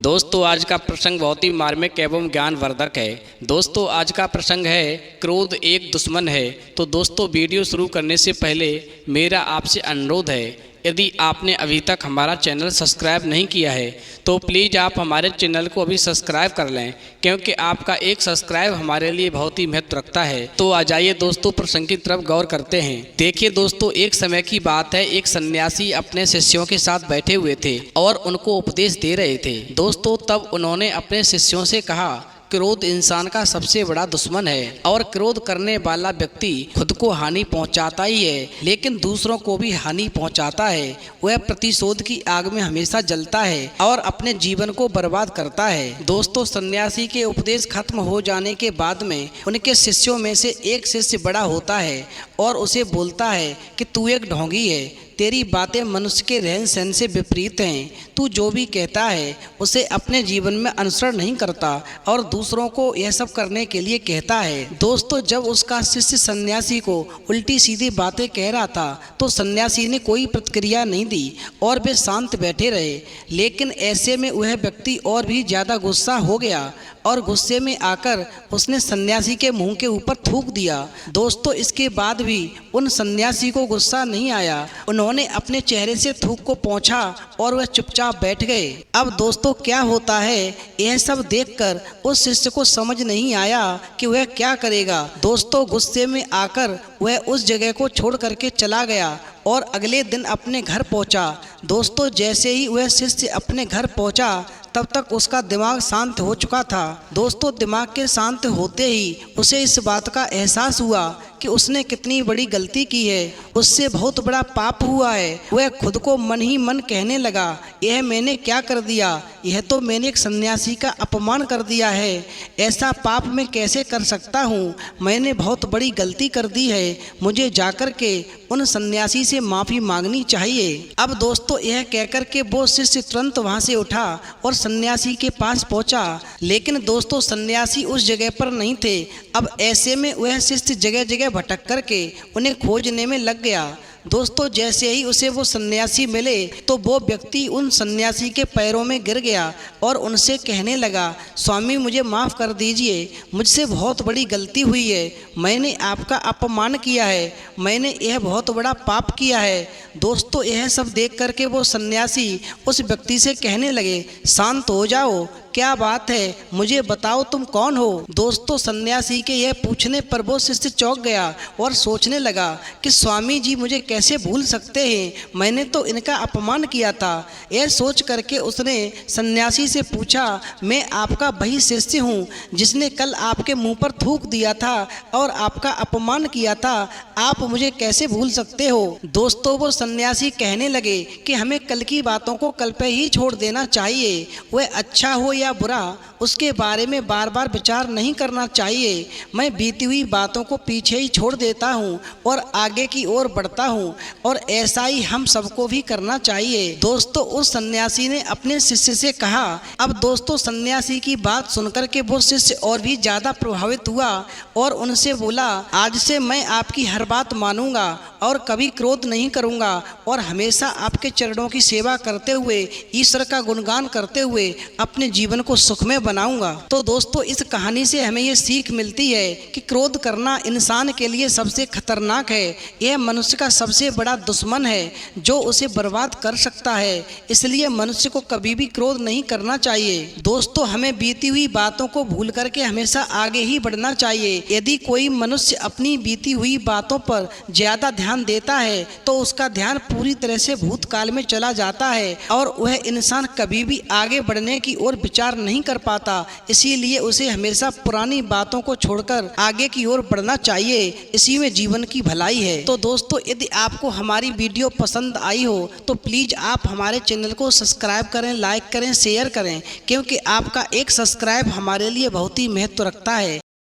दोस्तों आज का प्रसंग बहुत ही मार्मिक एवं ज्ञानवर्धक है। दोस्तों आज का प्रसंग है क्रोध एक दुश्मन है। तो दोस्तों वीडियो शुरू करने से पहले मेरा आपसे अनुरोध है, यदि आपने अभी तक हमारा चैनल सब्सक्राइब नहीं किया है तो प्लीज़ आप हमारे चैनल को अभी सब्सक्राइब कर लें, क्योंकि आपका एक सब्सक्राइब हमारे लिए बहुत ही महत्व रखता है। तो आ जाइए दोस्तों प्रसंग की तरफ गौर करते हैं। देखिए दोस्तों, एक समय की बात है, एक सन्यासी अपने शिष्यों के साथ बैठे हुए थे और उनको उपदेश दे रहे थे। दोस्तों तब उन्होंने अपने शिष्यों से कहा, क्रोध इंसान का सबसे बड़ा दुश्मन है और क्रोध करने वाला व्यक्ति खुद को हानि पहुंचाता ही है, लेकिन दूसरों को भी हानि पहुंचाता है। वह प्रतिशोध की आग में हमेशा जलता है और अपने जीवन को बर्बाद करता है। दोस्तों सन्यासी के उपदेश खत्म हो जाने के बाद में उनके शिष्यों में से एक शिष्य बड़ा होता है और उसे बोलता है कि तू एक ढोंगी है, तेरी बातें मनुष्य के रहन सहन से विपरीत हैं। तू जो भी कहता है उसे अपने जीवन में अनुसरण नहीं करता और दूसरों को यह सब करने के लिए कहता है। दोस्तों जब उसका शिष्य सन्यासी को उल्टी सीधी बातें कह रहा था तो सन्यासी ने कोई प्रतिक्रिया नहीं दी और वे शांत बैठे रहे। लेकिन ऐसे में वह व्यक्ति और भी ज़्यादा गुस्सा हो गया और गुस्से में आकर उसने सन्यासी के मुंह के ऊपर थूक दिया। दोस्तों इसके बाद भी उन सन्यासी को गुस्सा नहीं आया। उन्होंने अपने चेहरे से थूक को पोंछा और वह चुपचाप बैठ गए। अब दोस्तों क्या होता है, यह सब देखकर उस शिष्य को समझ नहीं आया कि वह क्या करेगा। दोस्तों गुस्से में आकर वह उस जगह को छोड़ करके चला गया और अगले दिन अपने घर पहुंचा। दोस्तों जैसे ही वह शिष्य अपने घर पहुंचा तब तक उसका दिमाग शांत हो चुका था। दोस्तों दिमाग के शांत होते ही उसे इस बात का एहसास हुआ कि उसने कितनी बड़ी गलती की है, उससे बहुत बड़ा पाप हुआ है। वह खुद को मन ही मन कहने लगा, यह मैंने क्या कर दिया, यह तो मैंने एक सन्यासी का अपमान कर दिया है। ऐसा पाप मैं कैसे कर सकता हूँ, मैंने बहुत बड़ी गलती कर दी है। मुझे जाकर के उन सन्यासी से माफ़ी मांगनी चाहिए। अब दोस्तों यह कहकर के वो शिष्य तुरंत वहाँ से उठा और सन्यासी के पास पहुँचा। लेकिन दोस्तों सन्यासी उस जगह पर नहीं थे। अब ऐसे में वह शिष्य जगह जगह भटक करके उन्हें खोजने में लग गया। दोस्तों जैसे ही उसे वो सन्यासी मिले तो वो व्यक्ति उन सन्यासी के पैरों में गिर गया और उनसे कहने लगा, स्वामी मुझे माफ़ कर दीजिए, मुझसे बहुत बड़ी गलती हुई है, मैंने आपका अपमान किया है, मैंने यह बहुत बड़ा पाप किया है। दोस्तों यह सब देख करके वो सन्यासी उस व्यक्ति से कहने लगे, शांत हो जाओ, क्या बात है, मुझे बताओ तुम कौन हो। दोस्तों सन्यासी के यह पूछने पर वो शिष्य चौंक गया और सोचने लगा कि स्वामी जी मुझे कैसे भूल सकते हैं, मैंने तो इनका अपमान किया था। यह सोच करके उसने सन्यासी से पूछा, मैं आपका वही शिष्य हूँ जिसने कल आपके मुंह पर थूक दिया था और आपका अपमान किया था, आप मुझे कैसे भूल सकते हो। दोस्तों वो सन्यासी कहने लगे कि हमें कल की बातों को कल पे ही छोड़ देना चाहिए। वह अच्छा हो या बुरा उसके बारे में बार बार विचार नहीं करना चाहिए। मैं बीती हुई बातों को पीछे ही छोड़ देता हूँ और आगे की ओर बढ़ता हूँ और ऐसा ही हम सबको भी करना चाहिए। दोस्तों उस सन्यासी ने अपने शिष्य से कहा। अब दोस्तों सन्यासी की बात सुनकर के वो शिष्य और भी ज़्यादा प्रभावित हुआ और उनसे बोला, आज से मैं आपकी हर बात मानूंगा और कभी क्रोध नहीं करूंगा और हमेशा आपके चरणों की सेवा करते हुए ईश्वर का गुणगान करते हुए अपने जीवन को सुखमय बनाऊंगा। तो दोस्तों इस कहानी से हमें ये सीख मिलती है कि क्रोध करना इंसान के लिए सबसे खतरनाक है। यह मनुष्य का सबसे बड़ा दुश्मन है जो उसे बर्बाद कर सकता है। इसलिए मनुष्य को कभी भी क्रोध नहीं करना चाहिए। दोस्तों हमें बीती हुई बातों को भूल करके हमेशा आगे ही बढ़ना चाहिए। यदि कोई मनुष्य अपनी बीती हुई बातों पर ज्यादा ध्यान देता है तो उसका ध्यान पूरी तरह से भूतकाल में चला जाता है और वह इंसान कभी भी आगे बढ़ने की ओर विचार नहीं कर पाता। इसीलिए उसे हमेशा पुरानी बातों को छोड़कर आगे की ओर बढ़ना चाहिए। इसी में जीवन की भलाई है। तो दोस्तों यदि आपको हमारी वीडियो पसंद आई हो तो प्लीज़ आप हमारे चैनल को सब्सक्राइब करें, लाइक करें, शेयर करें, क्योंकि आपका एक सब्सक्राइब हमारे लिए बहुत ही महत्व रखता है।